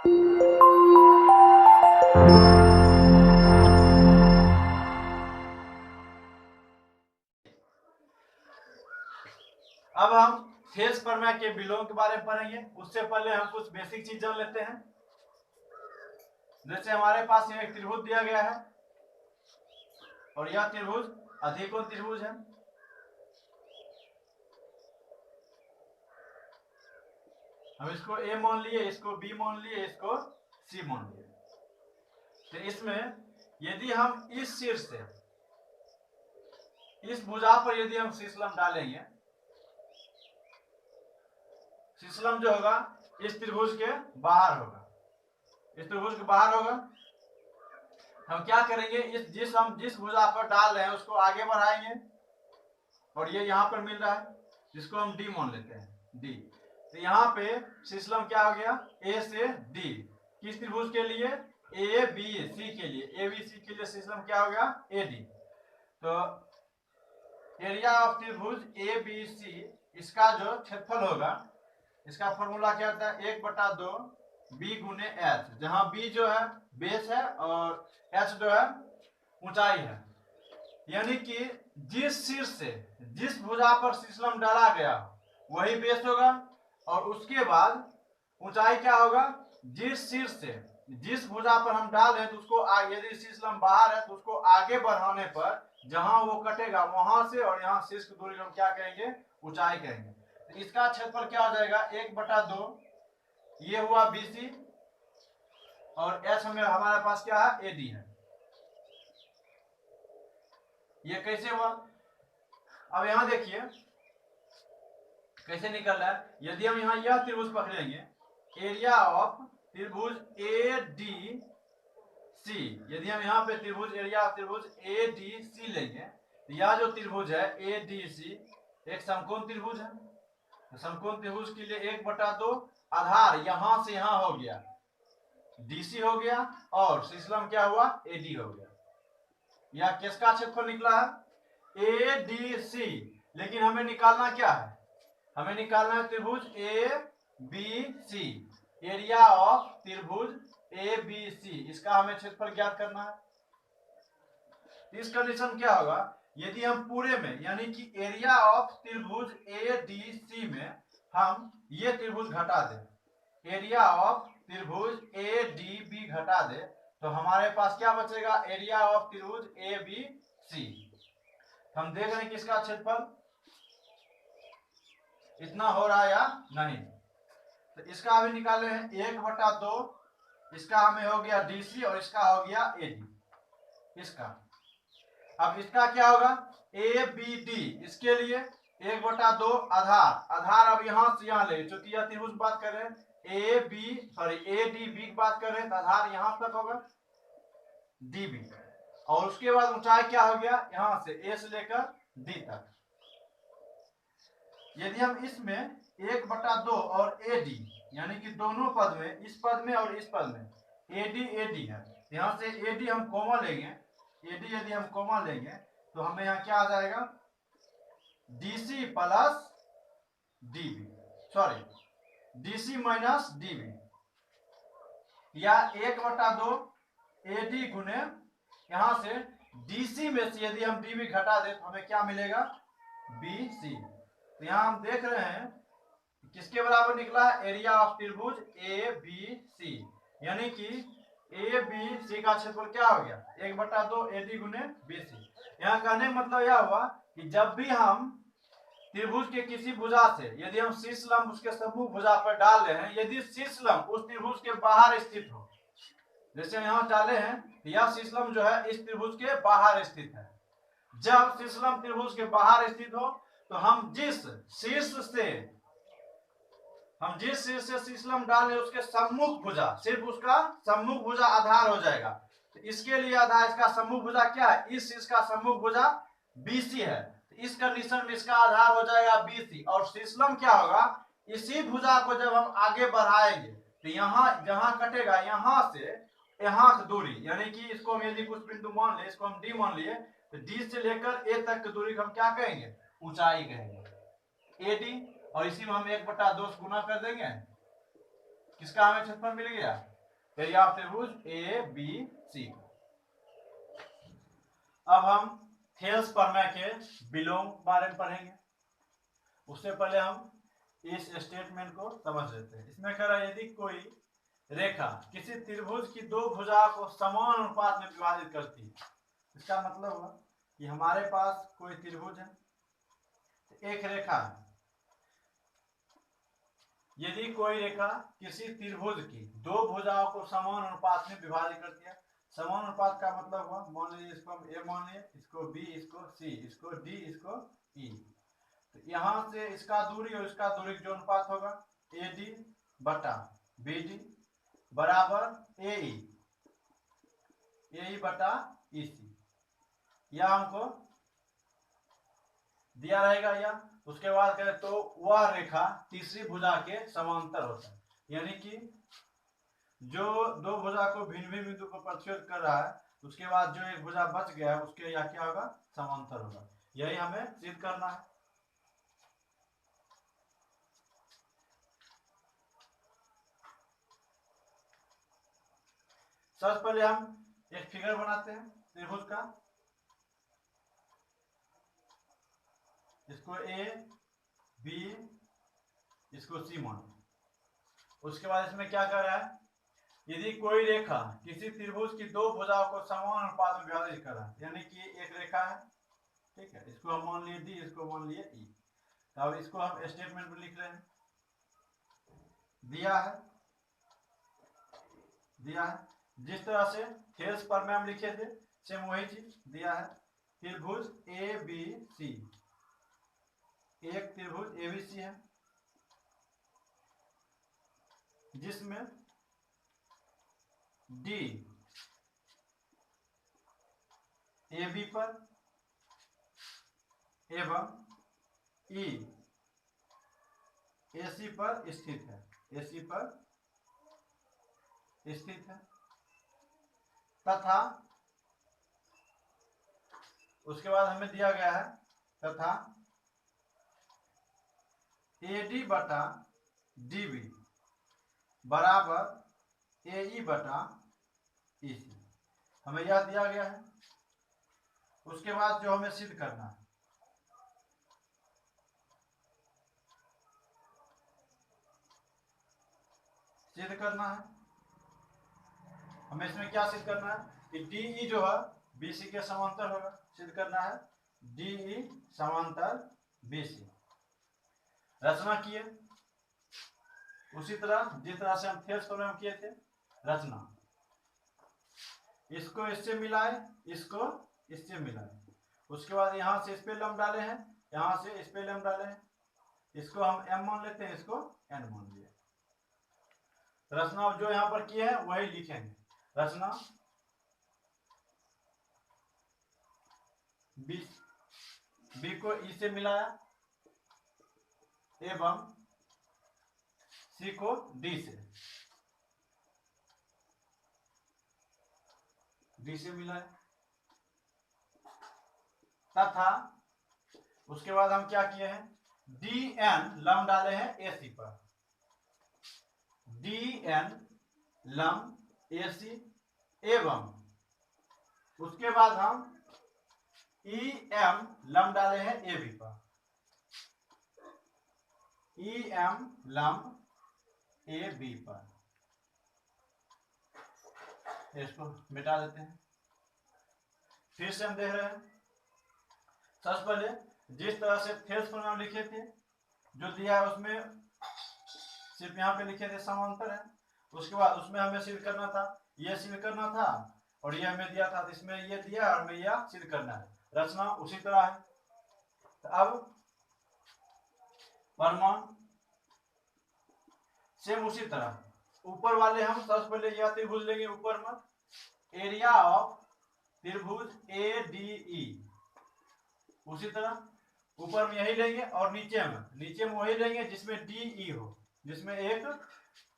अब हम फेज प्रमेय के विलोम के बारे में पढ़ेंगे। उससे पहले हम कुछ बेसिक चीज जान लेते हैं। जैसे हमारे पास एक त्रिभुज दिया गया है और यह त्रिभुज अधिकोण त्रिभुज है। हम इसको ए मान लिए, इसको बी मान लिए, इसको सी मान लिए। तो इसमें यदि हम इस शीर्ष से इस भुजा पर यदि हम शीर्षलंब डालेंगे, शीर्षलंब जो होगा इस त्रिभुज के बाहर होगा, इस त्रिभुज के बाहर होगा। हम क्या करेंगे, हम जिस भुजा पर डाल रहे हैं उसको आगे बढ़ाएंगे और ये यहाँ पर मिल रहा है जिसको हम डी मान लेते हैं, डी। तो यहाँ पे शीर्षलंब क्या हो गया, ए से डी। किस त्रिभुज के लिए, ए बी सी के लिए, ए बी सी के लिए शीर्षलंब क्या हो गया, ए डी। तो एरिया ऑफ त्रिभुज ए बी सी, इसका जो क्षेत्रफल होगा, इसका फॉर्मूला क्या होता है, 1/2 बी गुने एच, जहां बी जो है बेस है और एच जो है ऊंचाई है। यानी कि जिस शीर्ष से जिस भुजा पर शीर्षलंब डाला गया वही बेस होगा और उसके बाद ऊंचाई क्या होगा, जिस शीर्ष से जिस भुजा पर हम डाल रहे हैं तो उसको यदि शीर्षलंब बाहर है तो उसको आगे बढ़ाने पर जहां वो कटेगा वहां से और यहाँ शीर्ष की दूरी हम क्या कहेंगे, ऊंचाई कहेंगे। तो इसका क्षेत्रफल क्या हो जाएगा, 1/2, ये हुआ BC और H में हमारे पास क्या है, AD है। ये कैसे हुआ, अब यहां देखिए कैसे निकल रहा है। यदि हम यहाँ यह त्रिभुज पकड़ेंगे, एरिया ऑफ त्रिभुज ADC, यदि हम यहाँ पे त्रिभुज एरिया ऑफ त्रिभुज ADC लेंगे तो यह जो त्रिभुज है ADC एक समकोण त्रिभुज है। तो समकोण त्रिभुज के लिए 1/2 आधार यहां से यहां हो गया, DC हो गया और शीर्षलंब क्या हुआ, AD हो गया। यह किसका क्षेत्रफल निकला है, ADC। लेकिन हमें निकालना क्या है, हमें निकालना है त्रिभुज ABC, एरिया ऑफ त्रिभुज ABC, इसका हमें क्षेत्रफल ज्ञात करना है। इस कंडीशन क्या होगा, यदि हम पूरे में यानी कि एरिया ऑफ त्रिभुज ADC में हम ये त्रिभुज घटा दें, एरिया ऑफ त्रिभुज ADB घटा दे तो हमारे पास क्या बचेगा, एरिया ऑफ त्रिभुज ABC। हम देख रहे हैं कि इसका क्षेत्रफल इतना हो रहा है या नहीं। तो इसका अभी निकाले हैं 1/2, इसका हमें हो गया DC और इसका हो गया AD इसका। अब इसका क्या होगा, ABD, इसके लिए 1/2 आधार अब यहां से यहां ले, चूंकि यह त्रिभुज बात कर रहे हैं ADB की बात कर रहे हैं तो आधार यहां तक होगा DB और उसके बाद ऊंचाई क्या हो गया, यहां से A से लेकर D तक। यदि हम इसमें 1/2 और AD यानी कि दोनों पद में, इस पद में और इस पद में AD है, यहां से AD हम कॉमन लेंगे, AD यदि हम कॉमन लेंगे तो हमें यहाँ क्या आ जाएगा, DC plus DB, sorry DC minus DB, या 1/2 AD गुने यहां से DC में से यदि हम DB घटा दे तो हमें क्या मिलेगा, BC। तो यहाँ हम देख रहे हैं किसके बराबर निकला है, एरिया ऑफ त्रिभुज ABC, यानी कि ABC का क्षेत्रफल क्या हो गया, 1/2 AD गुने BC। यहाँ कहने का मतलब यह हुआ कि जब भी हम त्रिभुज के किसी भुजा से यदि हम शीर्षलंब उसके सम्मुख भुजा पर डाल रहे हैं, यदि शीर्षलंब उस त्रिभुज के बाहर स्थित हो, जैसे यहाँ डाले हैं यह शीर्षलंब जो है इस त्रिभुज के बाहर स्थित है। जब शीर्षलंब त्रिभुज के बाहर स्थित हो तो हम जिस शीर्ष से शीर्षलंब डालें उसके सम्मुख भुजा, सिर्फ उसका सम्मुख भुजा आधार हो जाएगा। तो इसके लिए आधार, इसका सम्मुख भुजा क्या है, इस शीर्ष का सम्मुख भुजा BC है, तो इस कंडीशन में इसका आधार हो जाएगा BC और शीर्षलंब क्या होगा, इसी भुजा को जब हम आगे बढ़ाएंगे तो यहाँ जहां कटेगा यहां से यहाँ की दूरी, यानी कि इसको हम यदि कुछ बिंदु मान ले, इसको हम D मान लिए तो D से लेकर A तक की दूरी को हम क्या कहेंगे, ऊंचाई कहेंगे AD, और इसी में हम 1/2 गुना कर देंगे, किसका हमें क्षेत्रफल मिल गया, एरिया ऑफ त्रिभुज ए बी सी। अब हम थेल्स प्रमेय के विलोम बारे में पढ़ेंगे। उससे पहले हम इस स्टेटमेंट को समझ लेते हैं। इसमें कह रहा है यदि कोई रेखा किसी त्रिभुज की दो भुजा को समान अनुपात में विभाजित करती है, इसका मतलब हुआ कि हमारे पास कोई त्रिभुज है, एक रेखा है। यदि कोई रेखा किसी त्रिभुज की दो भुजाओं को समान अनुपात में विभाजित करती है, समान अनुपात का मतलब हुआ, मान लीजिए इसको हम ए मान लिए, इसको बी, इसको सी, इसको डी, इसको ई। तो यहां से इसका दूरी और इसका दूरी जो अनुपात होगा, ए डी बटा बी डी बराबर ए ई बटा ई सी, यह हमको दिया रहेगा। या उसके बाद करें तो वह रेखा तीसरी भुजा के समांतर होता है, यानी कि जो दो भुजा को भिन्न भिन्न बिंदु पर प्रतिच्छेद कर रहा है, उसके बाद जो एक भुजा बच गया है उसके या क्या होगा, समांतर होगा। यही हमें सिद्ध करना है। सबसे पहले हम एक फिगर बनाते हैं त्रिभुज का, इसको ए बी, इसको सी मान। उसके बाद इसमें क्या कर रहा है, यदि कोई रेखा किसी त्रिभुज की दो भुजाओं को समान अनुपात में विभाजित कर रहा है, यानी कि एक रेखा है, ठीक है, इसको हम मान लिए डी, इसको मान लिए ई। अब इसको हम स्टेटमेंट में लिख रहे हैं। दिया है जिस तरह से थेल्स प्रमेय हम लिखे थे, सेम वही चीज दिया है। त्रिभुज ए बी सी, एक त्रिभुज एबीसी है जिसमें डी ए बी पर एवं ई ए सी पर स्थित है, एसी पर स्थित है, तथा उसके बाद हमें दिया गया है तथा एडी बटा डीबी बराबर एई बटा ईसी, हमें यह दिया गया है। उसके बाद जो हमें सिद्ध करना है, हमें इसमें क्या सिद्ध करना है कि डीई जो है बीसी के समांतर होगा, सिद्ध करना है डीई समांतर बीसी। रचना किए उसी तरह जिस तरह से हम थेल्स प्रमेय किए थे, रचना, इसको इससे मिलाए, इसको इससे मिलाए। उसके बाद यहां से इस पे लंब डाले हैं, यहां से इस पे लंब डाले हैं, इसको हम m मान लेते हैं, इसको n मान लिया। रचना जो यहां पर किए हैं वही लिखेंगे। रचना बी को ई से मिलाया एवं सी को डी से मिलाया, तथा उसके बाद हम क्या किए हैं, डी एन लंब डाले हैं एसी पर, डी एन लंब एसी एवं उसके बाद हम ई एम लंब डाले हैं ए बी पर, ई एम लंब ए बी पर। इसको मिटा देते हैं। फिर से हम देख रहे हैं, सबसे पहले जिस तरह से थेल्स प्रमेय लिखे थे, जो दिया है उसमें सिर्फ यहाँ पे लिखे थे समांतर है। उसके बाद उसमें हमें सिद्ध करना था, ये सिद्ध करना था, और ये हमें दिया था, तो इसमें ये दिया और हमें यह सिद्ध करना है। रचना उसी तरह है। तो अब प्रमाण सेम उसी तरह, ऊपर वाले हम सबसे पहले यह त्रिभुज लेंगे, ऊपर में एरिया ऑफ त्रिभुज ए डी ई, उसी तरह ऊपर में यही लेंगे, और नीचे में वही लेंगे जिसमें डी ई हो, जिसमें एक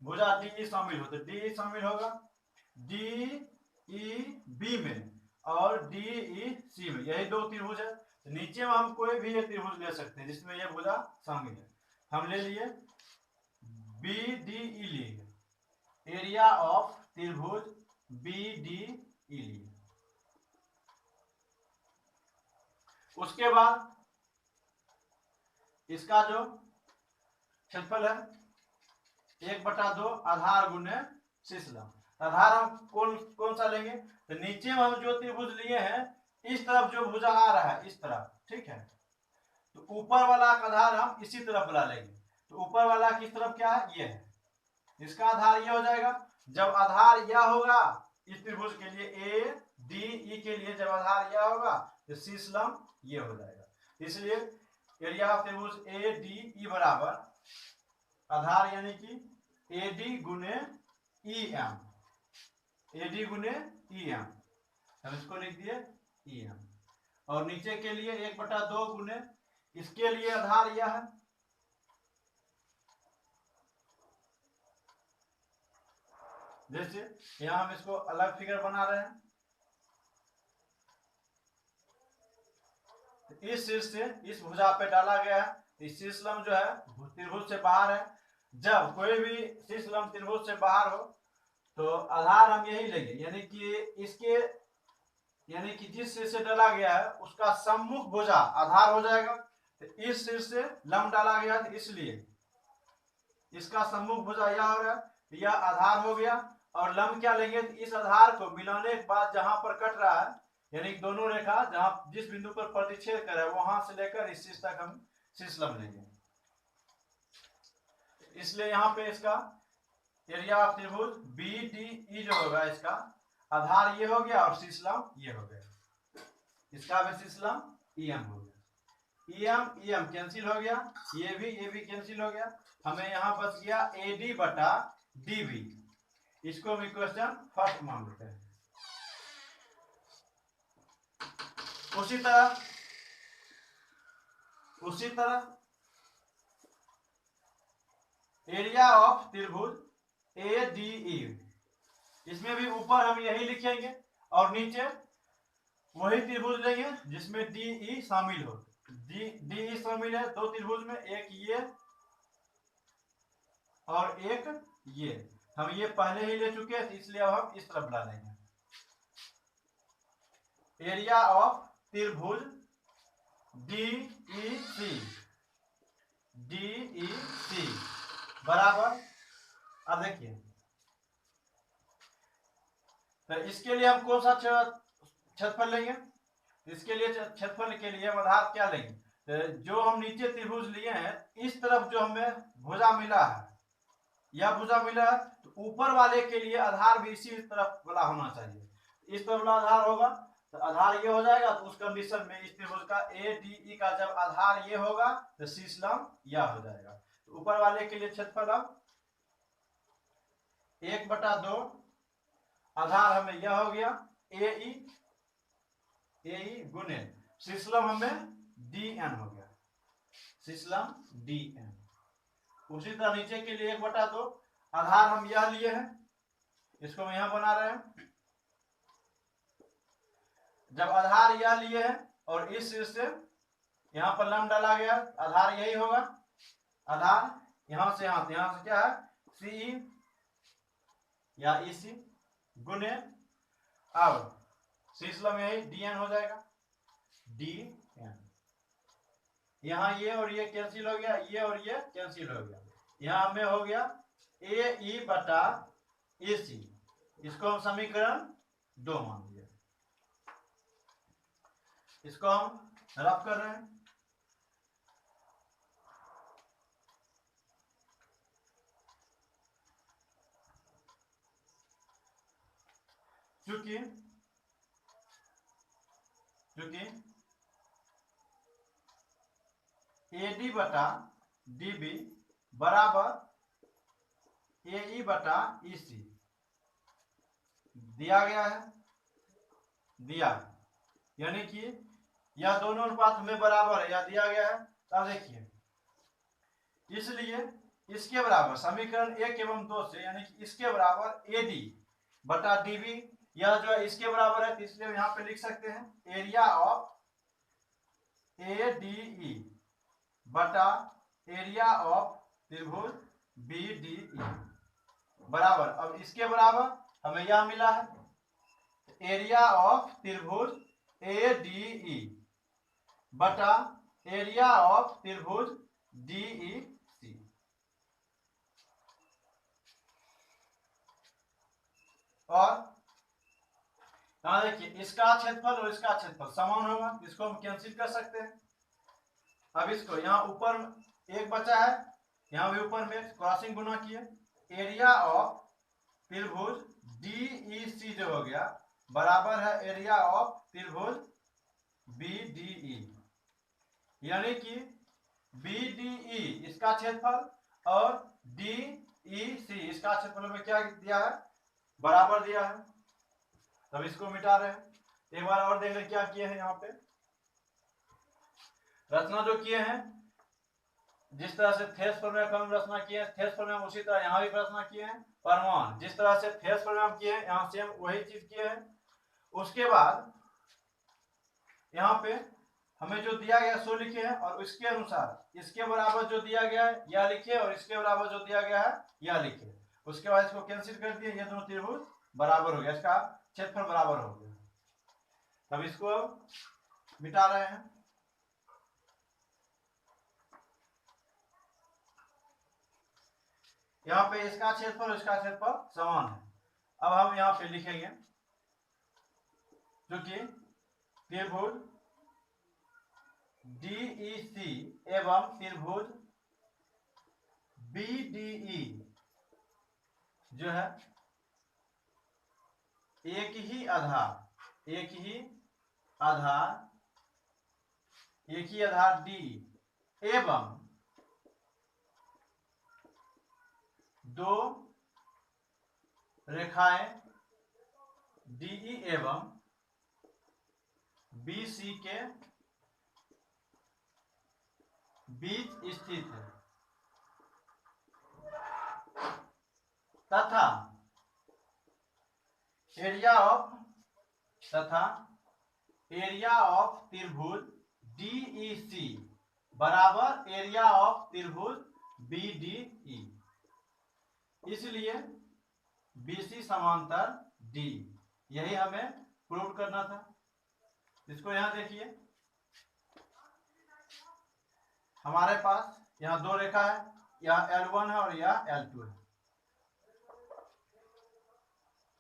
भुजा डी ई शामिल हो। तो डी ई शामिल होगा डी ई बी में और डी ई सी में, यही दो त्रिभुज है। तो नीचे में हम कोई भी एक त्रिभुज ले सकते हैं जिसमें यह भुजा शामिल है। हम ले लिए बी डी ई लिए एरिया ऑफ त्रिभुज BDE लिए। उसके बाद इसका जो क्षेत्रफल है 1/2 आधार गुने शीर्ष लंब। आधार हम कौन सा लेंगे, तो नीचे में हम जो त्रिभुज लिए हैं इस तरफ जो भुजा आ रहा है इस तरफ, ठीक है, तो ऊपर वाला आधार हम इसी तरफ बुला लेंगे। तो ऊपर वाला किस तरफ क्या है, ये है, इसका आधार ये हो जाएगा। जब आधार यह होगा इस त्रिभुज के लिए ADE के लिए, जब आधार यह होगा तो शीर्ष लंब ये हो जाएगा। इसलिए एरिया ऑफ त्रिभुज ADE बराबर आधार यानी कि AD गुने EM, AD गुने EM, हम इसको लिख दिए EM। और नीचे के लिए 1/2 गुने, इसके लिए आधार यह है, जैसे यहां हम इसको अलग फिगर बना रहे हैं। इस शीर्ष से इस भुजा पे डाला गया है, इस शीर्ष लंब जो है त्रिभुज से बाहर है। जब कोई भी शीर्ष लंब त्रिभुज से बाहर हो तो आधार हम यही लेंगे, यानी कि इसके, यानी कि जिस शीर्ष से डाला गया है उसका सम्मुख भुजा आधार हो जाएगा। तो इस शीर्ष से लंब डाला गया है, इसलिए इसका सम्मुख भुजा यह हो रहा है, यह आधार हो गया। और लंब क्या लेंगे, तो इस आधार को मिलाने के बाद जहां पर कट रहा है, यानी दोनों रेखा जहां जिस बिंदु पर प्रतिच्छेद करे वहां से लेकर इस शीर्ष तक हम शीर्ष लंब लेंगे। इसलिए यहाँ पे इसका एरिया ऑफ त्रिभुज BDE जो होगा, इसका आधार ये हो गया और शीर्ष लंब ये हो गया, इसका भी शीर्ष लंब EM हो गया। EM कैंसिल हो गया, ये भी कैंसिल हो गया, हमें यहाँ बच गया AD/DB। इसको भी क्वेश्चन फर्स्ट मान लेते हैं। उसी तरह एरिया ऑफ त्रिभुज ADE, इसमें भी ऊपर हम यही लिखेंगे और नीचे वही त्रिभुज लेंगे जिसमें DE शामिल हो। DE शामिल है दो त्रिभुज में, एक ये और एक ये, हम ये पहले ही ले चुके हैं इसलिए अब हम इस तरफ ला लेंगे। एरिया ऑफ त्रिभुज DEC बराबर, अब देखिए, तो इसके लिए हम कौन सा क्षेत्रफल लेंगे, इसके लिए क्षेत्रफल के लिए हम आधार क्या लेंगे, तो जो हम नीचे त्रिभुज लिए हैं इस तरफ जो हमें भुजा मिला है, यह भुजा मिला है, तो ऊपर वाले के लिए आधार भी इसी तरफ वाला होना चाहिए। इस तरफ वाला आधार होगा तो आधार ये हो जाएगा, तो उस कंडीशन में इस त्रिभुज का ADE का जब आधार ये होगा तो शीर्ष लंब यह हो जाएगा। तो ऊपर वाले के लिए क्षेत्रफल 1/2 आधार हमें यह हो गया AE गुने शीर्ष लंब हमें DN हो गया, शीर्ष लंब DN। उसी तरह नीचे के लिए 1/2 आधार हम यह लिए हैं, इसको हम यहां बना रहे हैं। जब आधार यह लिए हैं और इस शीर्ष से यहां पर लंब डाला गया, आधार यही होगा, आधार यहां से यहां से क्या है CE या EC गुने, अब शीर्ष लंब यही DN हो जाएगा, DN। यहां ये और ये कैंसिल हो गया, ये और ये कैंसिल हो गया, यहां हमें हो गया AE/AC। इसको हम समीकरण 2 मान लिया। इसको हम रफ कर रहे हैं, चूंकि AD/DB बराबर AE/EC दिया गया है, यानी कि यह दोनों अनुपात में बराबर है, यह दिया गया है। तब देखिए, इसलिए इसके बराबर समीकरण 1 एवं 2 से, यानी कि इसके बराबर AD/DB, यह जो है इसके बराबर है, इसलिए हम यहाँ पे लिख सकते हैं एरिया ऑफ ADE बटा एरिया ऑफ त्रिभुज BDE बराबर, अब इसके बराबर हमें यह मिला है एरिया ऑफ त्रिभुज ADE बटा एरिया ऑफ त्रिभुज DEC। और यहां देखिए इसका क्षेत्रफल और इसका क्षेत्रफल समान होगा, इसको हम कैंसिल कर सकते हैं। अब इसको यहाँ ऊपर एक बचा है, यहाँ भी ऊपर में क्रॉसिंग गुना किए, एरिया ऑफ त्रिभुज DEC जो हो गया बराबर है एरिया ऑफ त्रिभुज BDE, यानी कि BDE इसका क्षेत्रफल और DEC इसका क्षेत्रफल में क्या दिया है, बराबर दिया है। तब इसको मिटा रहे हैं। एक बार और देख रहे क्या किए हैं, यहाँ पे रचना जो किए हैं, जिस तरह से थेस फॉर्मूला का हम रचना किए हैं थेस फॉर्मूला में, उसी तरह यहाँ भी रचना किए हैं। परमाणु जिस तरह से थेस फॉर्मूला में किए हैं यहाँ सेम वही चीज किए हैं। उसके बाद यहाँ पे हमें जो दिया गया सो लिखे हैं और उसके अनुसार इसके बराबर जो दिया गया है यह लिखे और इसके बराबर जो दिया गया है यह लिखे। उसके बाद इसको कैंसिल कर दिए, ये दोनों त्रिभुज बराबर हो गया, इसका क्षेत्रफल बराबर हो गया। तब इसको मिटा रहे हैं। यहाँ पे इसका क्षेत्रफल और इसका क्षेत्रफल समान है। अब हम यहाँ पे लिखेंगे जो कि त्रिभुज DEC एवं त्रिभुज BDE जो है एक ही आधार D एवं दो रेखाएं DE एवं BC के बीच स्थित है तथा एरिया ऑफ त्रिभुज DEC बराबर एरिया ऑफ त्रिभुज BDE, इसलिए BC समांतर D, यही हमें प्रूव करना था। इसको यहां देखिए, हमारे पास यहाँ दो रेखा है, यह L1 है और यह L2 है।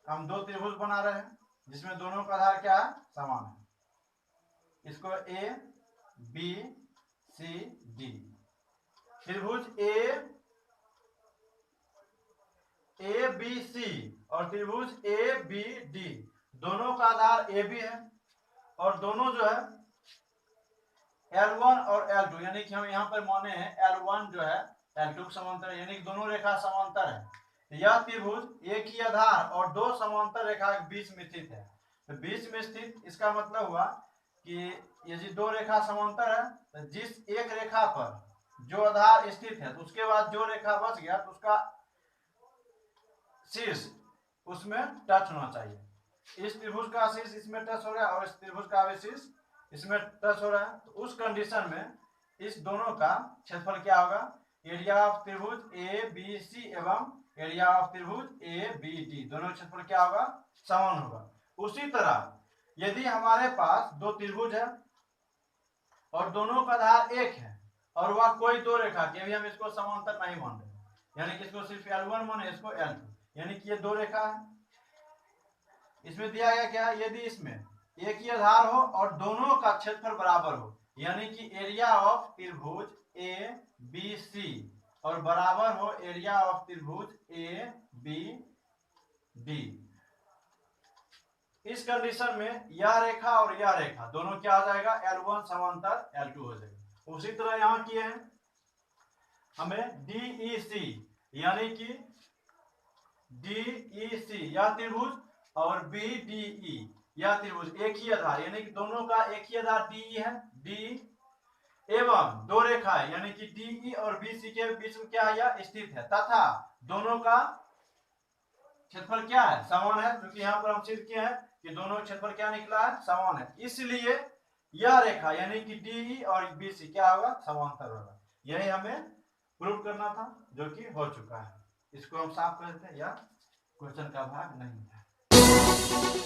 हम दो त्रिभुज बना रहे हैं जिसमें दोनों का आधार क्या है, समान है। इसको A B C D, त्रिभुज ABC और त्रिभुज ABD दोनों का आधार AB है और दोनों जो है L1 और L2, यानी कि हम यहाँ पर माने हैं L1 जो है L2 के समांतर है, यानी कि दोनों रेखा समांतर है। यह त्रिभुज एक ही आधार और दो समांतर रेखा के बीच में स्थित है। तो बीच में स्थित इसका मतलब हुआ कि यदि दो रेखा समांतर है तो जिस एक रेखा पर जो आधार स्थित है तो उसके बाद जो रेखा बच गया तो उसका शीर्ष उसमें टच होना चाहिए। इस त्रिभुज का शीर्ष इसमें टच हो रहा है और इस त्रिभुज का भी शीर्ष इसमें टच हो रहा है। तो उस कंडीशन में इस दोनों का क्षेत्रफल क्या होगा, एरिया ऑफ त्रिभुज ABC एवं एरिया ऑफ त्रिभुज ABD दोनों क्षेत्रफल क्या होगा, समान होगा। उसी तरह यदि हमारे पास दो त्रिभुज है और दोनों का आधार एक है और वह कोई दो रेखा के, अभी हम इसको समांतर नहीं मान रहे, यानी कि इसको सिर्फ L1 माने, इसको L2, यानी कि ये दो रेखा है। इसमें दिया गया क्या, यदि इसमें एक ही आधार हो और दोनों का क्षेत्रफल बराबर हो, यानी कि एरिया ऑफ त्रिभुज ABC और बराबर हो एरिया ऑफ त्रिभुज ABD, इस कंडीशन में यह रेखा और यह रेखा दोनों क्या हो जाएगा, L1 समांतर L2 हो जाएगा। उसी तरह यहां किए हैं हमें DEC, यानी कि DEC यह त्रिभुज और BDE यह त्रिभुज एक ही आधार, यानी कि दोनों का एक ही आधार DE है, D एवं दो रेखा है, यानी कि DE और BC के बीच में क्या है, यह स्थित है तथा दोनों का क्षेत्रफल क्या है, समान है, क्योंकि यहाँ पर हम सिद्ध किए हैं कि दोनों क्षेत्रफल क्या निकला है, समान है। इसलिए यह रेखा यानी कि DE और BC क्या होगा, समांतर होगा। यही हमें प्रूव करना था जो कि हो चुका है। इसको हम साफ कर देते हैं या क्वेश्चन का भाग नहीं है।